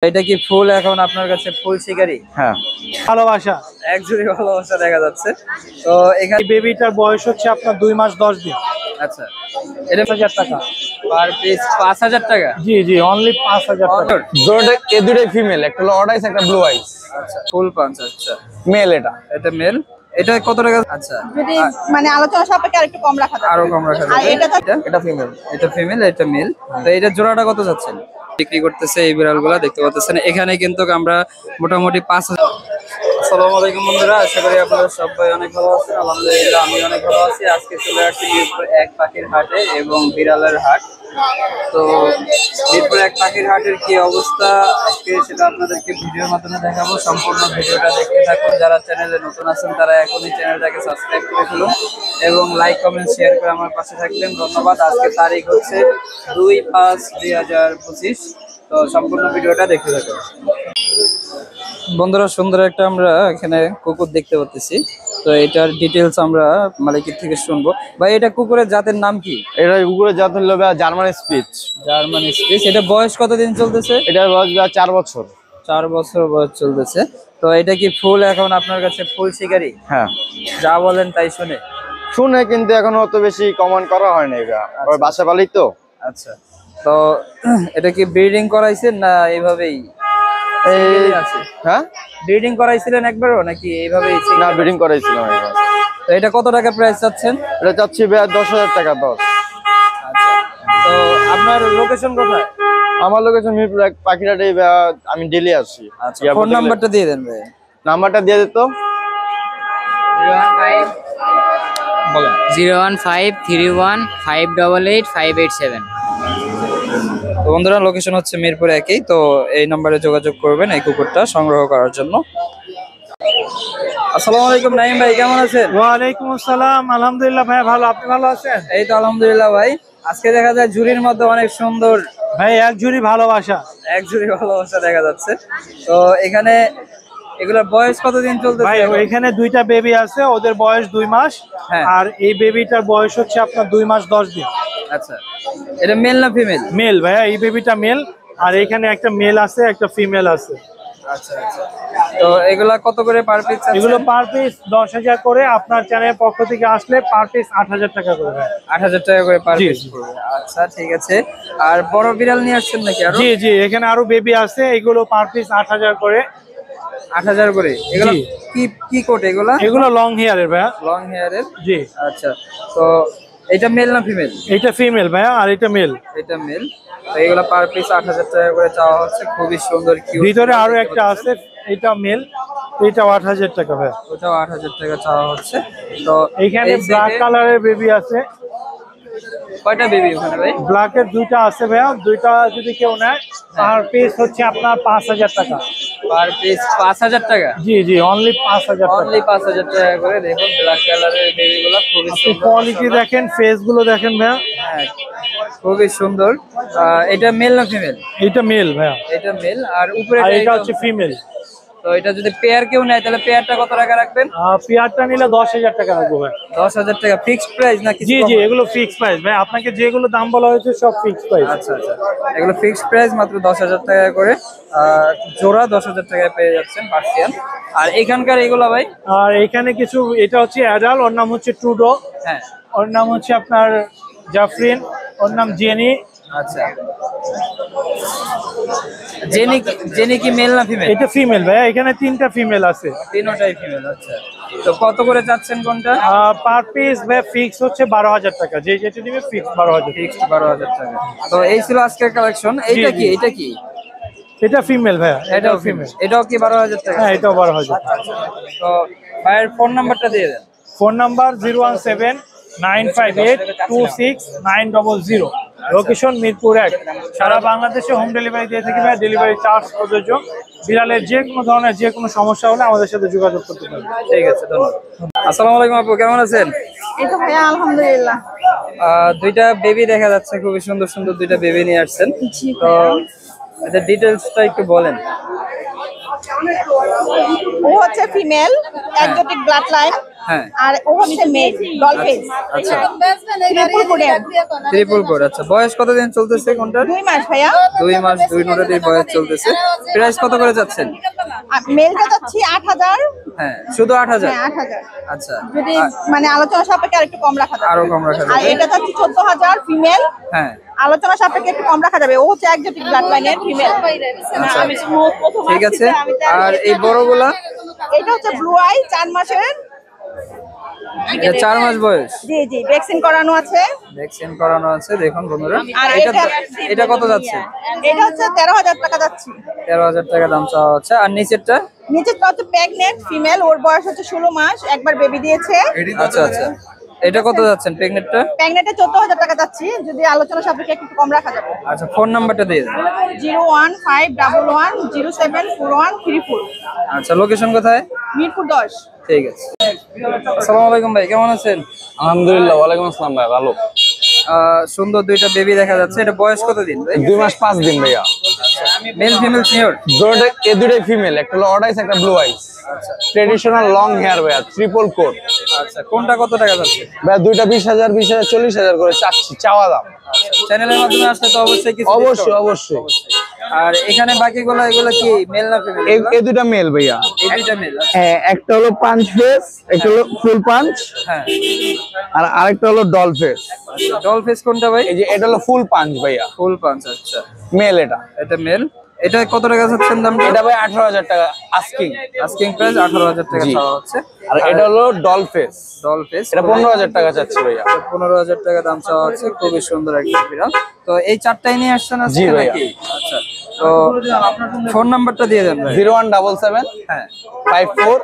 এটা কি ফুল এখন আপনার কাছে ফুল শিকারি? হ্যাঁ, ভালোবাসা একজনই ভালোবাসা দেখা যাচ্ছে। তো এখানে বেবিটার বয়স হচ্ছে আপনার 2 মাস 10 দিন। আচ্ছা, এটা 5,000 টাকা পার পিস 5,000 টাকা। জি জি, অনলি 5,000 টাকা। জোড়াটা এ দুটোই ফিমেল, একটা হলো অড আইস একটা ব্লু আইস। আচ্ছা, ফুল পাঁচ। আচ্ছা, মেল এটা। এটা মেল। এটা কত টাকা? আচ্ছা, যদি মানে আলোচনা সাপেক্ষে আরেকটু কম রাখা যাবে। আরো কম রাখা আর যাবে। এটা তো এটা ফিমেল। এটা ফিমেল, এটা মেল। তো এটা জোড়াটা কত যাচ্ছেন? বিক্রি করতেছে এই বিড়ালগুলা দেখতে পাচ্ছেন। এখানে কিন্তু আমরা মোটামুটি 5,000। আসসালামু আলাইকুম বন্ধুরা, আশা করি আপনারা সবাই অনেক ভালো আছেন। আলহামদুলিল্লাহ আমি অনেক ভালো আছি। আজকে চলে আসছি মিরপুর এক পাখির হাটে এবং বিড়ালের হাট। তো মিরপুর এক পাখির হাটের কি অবস্থা আজকে সেটা আপনাদেরকে ভিডিওর মাধ্যমে দেখাবো। সম্পূর্ণ ভিডিওটা দেখতে থাকুন। যারা চ্যানেলে নতুন আছেন তারা এখনই চ্যানেলটাকে সাবস্ক্রাইব করে ফেলুন এবং লাইক কমেন্ট শেয়ার করে আমার পাশে থাকবেন। ধন্যবাদ। আজকে তারিখ হচ্ছে 2/5/2025। তো সম্পূর্ণ ভিডিওটা দেখতে থাকুন বন্ধুরা। সুন্দর একটা আমরা এখানে কুকুর দেখতে পাচ্ছি। তো এটার ডিটেলস আমরা মালিকের থেকে শুনবো। ভাই, এটা কুকুরের জাতের নাম কি? এটা কুকুরের জাত হলো জার্মান স্পিচ। German speech. এটা বয়স কতদিন চলতেছে? এটার বয়স 4 বছর। 4 বছর বয়স চলতেছে। তো এটা কি ফুল এখন আপনার কাছে ফুল শিকারি? হ্যাঁ, যা বলেন তাই শুনে। শুনে কিন্তু এখনো অত বেশি কমেন্ট করা হয়নি। এটা বাসা বাড়ি তো। আচ্ছা, তো এটা কি ব্রিডিং করাইছেন না এইভাবেই এই আছে? হ্যাঁ, ব্রিডিং করাইছিলেন একবারও নাকি এইভাবেই? না, ব্রিডিং করাইছিলাম এবার। তো এটা কত টাকা প্রাইস চাচ্ছেন? এটা চাচ্ছি 10,000 টাকা। 10। আচ্ছা, তো আপনার লোকেশন কোথায়? আমার লোকেশন মিরপুর এক পাখিরাটে। আমি ডেলি আসি। আচ্ছা, ফোন নাম্বারটা দিয়ে দেন ভাই। নাম্বারটা দিয়ে দিত। 01531588587। তো বন্ধুরা, লোকেশন হচ্ছে মিরপুর একই। তো এই নম্বরে যোগাযোগ করবেন এই কুকুরটা সংগ্রহ করার জন্য। আসসালামু আলাইকুম নাইম ভাই, কেমন আছেন? ওয়ালাইকুম আসসালাম, আলহামদুলিল্লাহ ভাই ভালো। আপনি ভালো আছেন? এই তো আলহামদুলিল্লাহ ভাই। আজকে দেখা যায় ঝুড়ির মধ্যে অনেক সুন্দর ভাই এক ঝুড়ি ভালোবাসা। এক ঝুড়ি ভালোবাসা দেখা যাচ্ছে। তো এখানে এগুলোর বয়স কতদিন চলতেছে? ভাই ওইখানে 2টা বেবি আছে, ওদের বয়স 2 মাস। হ্যাঁ। আর এই বেবিটার বয়স হচ্ছে আপনার 2 মাস 10 দিন। আচ্ছা, এটা মেল না ফিমেল? মেল ভাইয়া, এই বেবিটা মেল। আর এখানে একটা মেল আছে, একটা ফিমেল আছে। আচ্ছা আচ্ছা, তো এগুলা কত করে পার পিস? এগুলো পার পিস 10,000 করে। আপনার চ্যানেলের পক্ষ থেকে আসলে পার পিস 8,000 টাকা করে। 8,000 টাকা করে পার জি, পিস জি। পড়বে। আচ্ছা, ঠিক আছে। আর বড় বিড়াল নিয়ে আসছেন নাকি আরো? জি জি, এখানে আরো বেবি আছে, এগুলো পার পিস 8,000 করে। 8,000 করে। এগুলো জি। কি কি কোট এগুলা? এগুলো লং হেয়ারের ভাইয়া। লং হেয়ারের। জি। আচ্ছা, তো এটা মেল না ফিমেল? এটা ফিমেল ভাইয়া, আর এটা মেল। এটা মেল। তো এগুলা পার পিস 8,000 টাকা করে চাওয়া হচ্ছে। খুবই সুন্দর কিউট। ভিতরে আরো একটা আছে, এটা মেল, এটাও 8,000 টাকা ভাইয়া। ওটাও 8,000 টাকা চাওয়া হচ্ছে। তো এখানে এই ব্ল্যাক সেটে কালারের বেবি আছে। কয়টা বেবি ওখানে ভাই? ব্ল্যাকের 2টা আছে ভাইয়া, 2টা যদি কেউ নেয় পার পিস হচ্ছে আপনার 5,000 টাকা। পার পিস 5,000 টাকা? জি জি, অনলি 5,000 টাকা। অনলি 5,000 টাকা করে। দেখুন ব্ল্যাক কালারের বেবিগুলো খুবই আপনি সুন্দর। কোয়ালিটি দেখেন, ফেস গুলো দেখেন ভাইয়া। হ্যাঁ, খুবই সুন্দর। এটা মেল না ফিমেল? এটা মেল ভাইয়া, এটা মেল। আর উপরে আর এটা হচ্ছে ফিমেল। তো এটা যদি পেয়ার কেউ নেয় তাহলে পেয়ারটা কত টাকা রাখবেন? পেয়ারটা নিলে 10,000 টাকা রাখবো ভাই। 10,000 টাকা ফিক্সড প্রাইস নাকি? জি জি, এগুলো ফিক্স প্রাইস ভাই, আপনাকে যেগুলো দাম বলা হয়েছে সব ফিক্স প্রাইস। আচ্ছা আচ্ছা, এগুলো ফিক্সড প্রাইস মাত্র 10,000 টাকা করে। জোড়া 10,000 টাকায় পেয়ে যাচ্ছেন পার্সিয়ান। আর এখানকার এগুলো ভাই? আর এখানে কিছু, এটা হচ্ছে অ্যাডাল, ওর নাম হচ্ছে ট্রুডো। হ্যাঁ। ওর নাম হচ্ছে আপনার জাফরিন, ওর নাম জেনি। আচ্ছা, জেনি কি মেল না ফিমেল? এটা ফিমেল ভাইয়া, এখানে 3টা ফিমেল আছে। তিনটাই ফিমেল। আচ্ছা, তো কত করে চাচ্ছেন কোনটা? পার পিস ভাই ফিক্স হচ্ছে 12,000 টাকা, যে যেটা দিবে ফিক্স 12,000। ফিক্সড 12,000 টাকা। তো এই ছিল আজকের কালেকশন। এইটা কি? জি। এটা কি? এটা ফিমেল ভাইয়া, এটাও ফিমেল। এটাও কি 12,000 টাকা? হ্যাঁ, এটাও 12,000। তো ভাইয়ের ফোন নাম্বারটা দিয়ে দেন। Phone number 017-958-26-900। লোকেশন মিরপুর 1। সারা বাংলাদেশে হোম ডেলিভারি দিয়ে থাকি ভাই, ডেলিভারি চার্জ প্রযোজ্য। বিড়ালের যে কোনো ধরনের যে কোনো সমস্যা হলে আমাদের সাথে যোগাযোগ করতে পারবেন। ঠিক আছে, ধন্যবাদ। আসসালামু আলাইকুম আপু, কেমন আছেন? এই তো ভাইয়া আলহামদুলিল্লাহ। দুইটা বেবি দেখা যাচ্ছে, খুবই সুন্দর সুন্দর দুইটা বেবি নিয়ে আসছেন। জি তো ভাইয়া। এদের ডিটেলসটা একটু বলেন। ও হচ্ছে ফিমেল, একজোটিক ব্লাড লাইন। হ্যাঁ আর ও হচ্ছে মেল ডলফিন। আচ্ছা ট্রিপল কোডের। Triple code. আচ্ছা বয়স কতদিন চলতেছে কোনটার? 2 মাস ভাইয়া। 2 মাস 2 নোটের বয়স চলতেছে। প্রাইস কত করে যাচ্ছেন? আর মেলটা যাচ্ছি 8000। হ্যাঁ শুধু 8000? হ্যাঁ 8000। আচ্ছা যদি মানে আলোচনা সাপেক্ষে আরেকটু কম রাখা যাবে। আরো কম রাখা আর যাবে। এটা যাচ্ছে 14000 ফিমেল। হ্যাঁ আলোচনা সাপেক্ষে একটু কম রাখা যাবে। ও হচ্ছে একজোটিক ব্লাড লাইনের ফিমেল। আচ্ছা ঠিক আছে। আর এই বড়গুলা? এটা হচ্ছে ব্লু আই 4 মাসের। এটা 4 মাস বয়স। জি জি ভ্যাকসিন করানো আছে। ভ্যাকসিন করানো আছে দেখুন বন্ধুরা। আর এটা কত যাচ্ছে? এটা হচ্ছে 13000 টাকা যাচ্ছে। 13000 টাকা দাম চাওয়া হচ্ছে। আর নিচেরটা? নিচেরটা হচ্ছে প্রেগনেন্ট ফিমেল, ওর বয়স হচ্ছে 16 মাস, একবার বেবি দিয়েছে। আচ্ছা আচ্ছা এটা কত যাচ্ছেন প্রেগনেন্টটা? প্রেগনেন্টে 14000 টাকা যাচ্ছে, যদি আলোচনা সাপেক্ষে একটু কম রাখা যাবে। আচ্ছা ফোন নাম্বারটা দিয়ে দেন। 01511074134। আচ্ছা লোকেশন কোথায়? মিরপুর 10। ঠিক আছে। আসসালামু আলাইকুম ভাই, কেমন আছেন? আলহামদুলিল্লাহ, ওয়ালাইকুম আসসালাম ভাই, ভালো। সুন্দর দুইটা বেবি দেখা যাচ্ছে। এটা বয়স কতদিন ভাই? 2 মাস 5 দিন ভাইয়া। Male female sure? এই দুটোই ফিমেল, একটা হলো অড আইস, একটা ব্লু আইস। ট্রেডিশনাল লং হেয়ার ভাইয়া, ট্রিপল কোট। আচ্ছা কোনটা কত টাকা যাচ্ছে? ভাইয়া দুইটা 20000 20000 40000 করে চাচ্ছি, চাওয়া দাম। চ্যানেলের মাধ্যমে আসলে তো অবশ্যই কিছু অবশ্যই discount। অবশ্যই। আর এখানে বাকিগুলো এগুলো কি মেল না ফিমেল? এই দুটা মেল ভাইয়া। এই দুইটা মেল। হ্যাঁ, একটা হলো পাঞ্চ ফেস, একটা হলো ফুল পাঞ্চ, হ্যাঁ আর আরেকটা হলো ডল ফেস। ডল ফেস কোনটা ভাই? এই যে এটা হলো ফুল পাঞ্চ ভাইয়া, ফুল পাঞ্চ। আচ্ছা মেল এটা। এটা মেল। এটা কত টাকা যাচ্ছেন দামটা? এটা ভাই 18000 টাকা আস্কিং। আস্কিং প্রাইস 18000 টাকা জি। চাওয়া হচ্ছে। আর এটা হলো ডল ফেস, ডল ফেস এটা 15000 টাকা চাচ্ছি ভাইয়া। 15000 টাকা দাম চাওয়া হচ্ছে। খুবই সুন্দর একটা বিড়াল। তো এই চারটাই নিয়ে আসছেন আজকে জি ভাইয়া। নাকি? আচ্ছা তো ফোন নাম্বারটা দিয়ে দেন ভাই। 0177 হ্যাঁ 54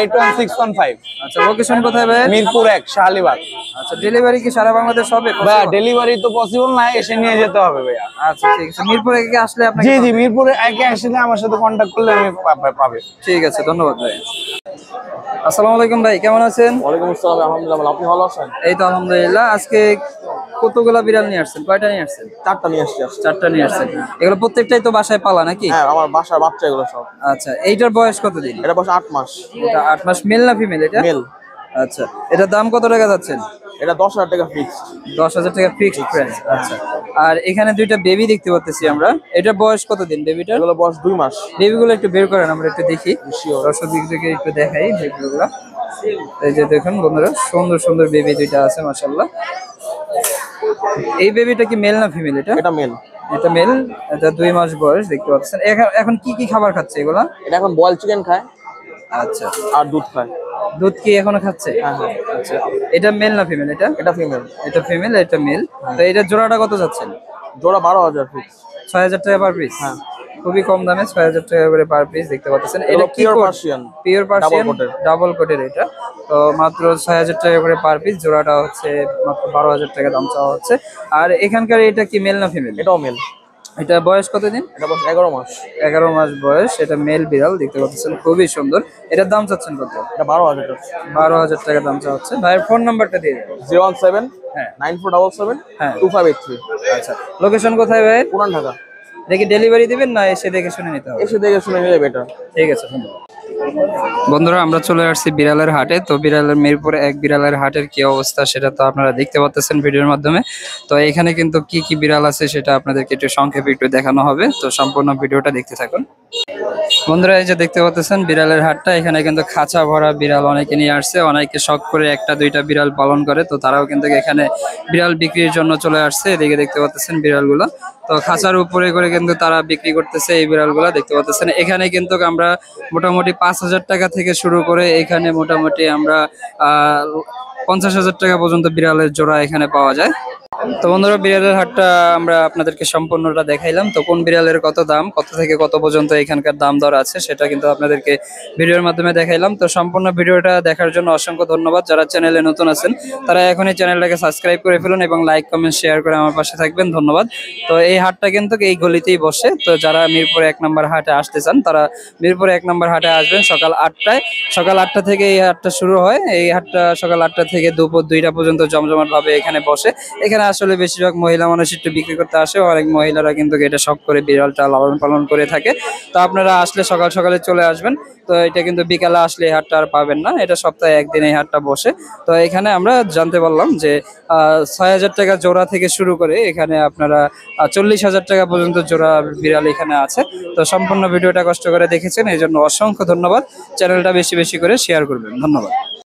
816115। আচ্ছা লোকেশন কোথায় ভাই? মিরপুর 1, শাহালিবাগ। আচ্ছা ডেলিভারি কি সারা বাংলাদেশ হবে? ভাইয়া ডেলিভারি তো পসিবল না, এসে নিয়ে যেতে হবে ভাইয়া। আচ্ছা ঠিক আছে। মিরপুরে কি আসলে আপনাকে? জি জি, মিরপুরে একে আসলে আমার সাথে কন্ট্যাক্ট করলে আমি পাবে। ঠিক আছে ধন্যবাদ ভাই। আসসালামু আলাইকুম ভাই, কেমন আছেন? ওয়ালাইকুম আসসালাম, আলহামদুলিল্লাহ, আপনি ভালো আছেন? এই তো আলহামদুলিল্লাহ। আজকে কতগুলা বিড়াল নিয়ে আসছেন? কয়টা নিয়ে আসছেন? 4টা নিয়ে আসছি। 4টা নিয়ে আসছেন। এগুলো প্রত্যেকটাই তো বাসায় পালা নাকি? হ্যাঁ, আমার বাসার বাচ্চা এগুলো সব। আচ্ছা এইটার বয়স কতদিন? এটা বয়স 8 মাস। এটা 8 মাস। মেল না ফিমেল এটা? মেল। আচ্ছা এটার দাম কত টাকা যাচ্ছেন? এটা 10000 টাকা ফিক্সড। 10000 টাকা ফিক্সড প্রাইস। আচ্ছা আর এখানে দুইটা বেবি দেখতে পাচ্ছি আমরা। এটার বয়স কতদিন বেবিটার? এগুলো বয়স 2 মাস। বেবিগুলো একটু বের করেন, আমরা একটু দেখি। Sure. দর্শক দিক থেকে একটু দেখাই বেবিগুলো। এই যে দেখুন বন্ধুরা, সুন্দর সুন্দর বেবি দুইটা আছে মাশাআল্লাহ। এই বেবিটা কি মেল না ফিমেল এটা? এটা মেল। এটা মেল। এটা 2 মাস বয়স দেখতে পাচ্ছেন। এখন কি কি খাবার খাচ্ছে এগুলা? এটা এখন বয়েল চিকেন খায় আচ্ছা আর দুধ খায়। দুধ কি এখনো খাচ্ছে? হ্যাঁ হ্যাঁ। আচ্ছা এটা মেল না ফিমেল এটা? এটা ফিমেল। এটা ফিমেল, এটা মেল। তো এটা জোড়াটা কত যাচ্ছেন? জোড়া 12000 ফিক্স। 6000 টাকা পার পিস। হ্যাঁ। খুবই কম দামে 6000 টাকা করে পার পিস দেখতে পাচ্ছেন। এটা এগুলো কি pure কোট? Persian। Pure Persian Double coated। Double কোটের এটা। তো মাত্র 6000 টাকা করে পার পিস। জোড়াটা হচ্ছে মাত্র 12000 টাকা দাম চাওয়া হচ্ছে। আর এখানকার এটা কি মেল না ফিমেল? এটাও মেল। এটা বয়স কতদিন? এটা বয়স 11 মাস। 11 মাস বয়স। এটা মেল বিড়াল দেখতে পাচ্ছেন, খুবই সুন্দর। এটার দাম চাচ্ছেন কত? এটা 12000 টাকা। 12000 টাকা দাম চাওয়া হচ্ছে। ভাইয়ের ফোন নাম্বারটা দিয়ে দিন। 017 হ্যাঁ 9477 হ্যাঁ 2583। আচ্ছা লোকেশন কোথায় ভাই? পুরান ঢাকা। দেখি ডেলিভারি দিবেন না এসে দেখে শুনে নিতে হবে? এসে দেখে শুনে নিলে বেটার। ঠিক আছে ধন্যবাদ। বন্ধুরা আমরা চলে আসছি বিড়ালের হাটে। তো বিড়ালের মিরপুরে 1 বিড়ালের হাটের কি অবস্থা সেটা তো আপনারা দেখতে পাচ্ছেন ভিডিওর মাধ্যমে। তো এখানে কিন্তু কি কি বিড়াল আছে সেটা আপনাদেরকে একটু সংক্ষেপে একটু দেখানো হবে। তো সম্পূর্ণ ভিডিওটা দেখতে থাকুন। বন্ধুরা এই যে দেখতে পাচ্ছেন বিড়ালের হাটটা, এখানে কিন্তু খাঁচা ভরা বিড়াল অনেকে নিয়ে আসছে। অনেকে শখ করে একটা দুইটা বিড়াল পালন করে, তো তারাও কিন্তু এখানে বিড়াল বিক্রির জন্য চলে আসছে। এদিকে দেখতে পাচ্ছেন বিড়ালগুলো তো খাঁচার উপরে করে কিন্তু তারা বিক্রি করতেছে এই বিড়ালগুলো দেখতে পাচ্ছেন। এখানে কিন্তু আমরা মোটামুটি 5000 টাকা থেকে শুরু করে এখানে মোটামুটি আমরা 50000 টাকা পর্যন্ত বিড়ালের জোড়া এখানে পাওয়া যায়। তো বন্ধুরা বিড়ালের হাটটা আমরা আপনাদেরকে সম্পূর্ণটা দেখাইলাম। তো কোন বিড়ালের কত দাম, কত থেকে কত পর্যন্ত এখানকার দাম দর আছে সেটা কিন্তু আপনাদেরকে ভিডিওর মাধ্যমে দেখাইলাম। তো সম্পূর্ণ ভিডিওটা দেখার জন্য অসংখ্য ধন্যবাদ। যারা চ্যানেলে নতুন আছেন তারা এখনই চ্যানেলটাকে সাবস্ক্রাইব করে ফেলুন এবং লাইক কমেন্ট শেয়ার করে আমার পাশে থাকবেন। ধন্যবাদ। তো এই হাটটা কিন্তু এই গলিতেই বসে। তো যারা মিরপুর 1 নম্বর হাটে আসতে চান তারা মিরপুর 1 নম্বর হাটে আসবেন সকাল 8টায়। সকাল 8টা থেকে এই হাটটা শুরু হয়। এই হাটটা সকাল 8টা থেকে দুপুর 2টা পর্যন্ত জমজমাট ভাবে এখানে বসে। এখানে এখানে আসলে বেশিরভাগ মহিলা মানুষ একটু বিক্রি করতে আসে, অনেক মহিলারা কিন্তু এটা শখ করে বিড়ালটা লালন পালন করে থাকে। তো আপনারা আসলে সকাল সকালে চলে আসবেন। তো এটা কিন্তু বিকালে আসলে এই হাটটা আর পাবেন না, এটা সপ্তাহে একদিন এই হাটটা বসে। তো এখানে আমরা জানতে পারলাম যে 6,000 টাকা জোড়া থেকে শুরু করে এখানে আপনারা 40,000 টাকা পর্যন্ত জোড়া বিড়াল এখানে আছে। তো সম্পূর্ণ ভিডিওটা কষ্ট করে দেখেছেন, এই জন্য অসংখ্য ধন্যবাদ। চ্যানেলটা বেশি বেশি করে শেয়ার করবেন, ধন্যবাদ।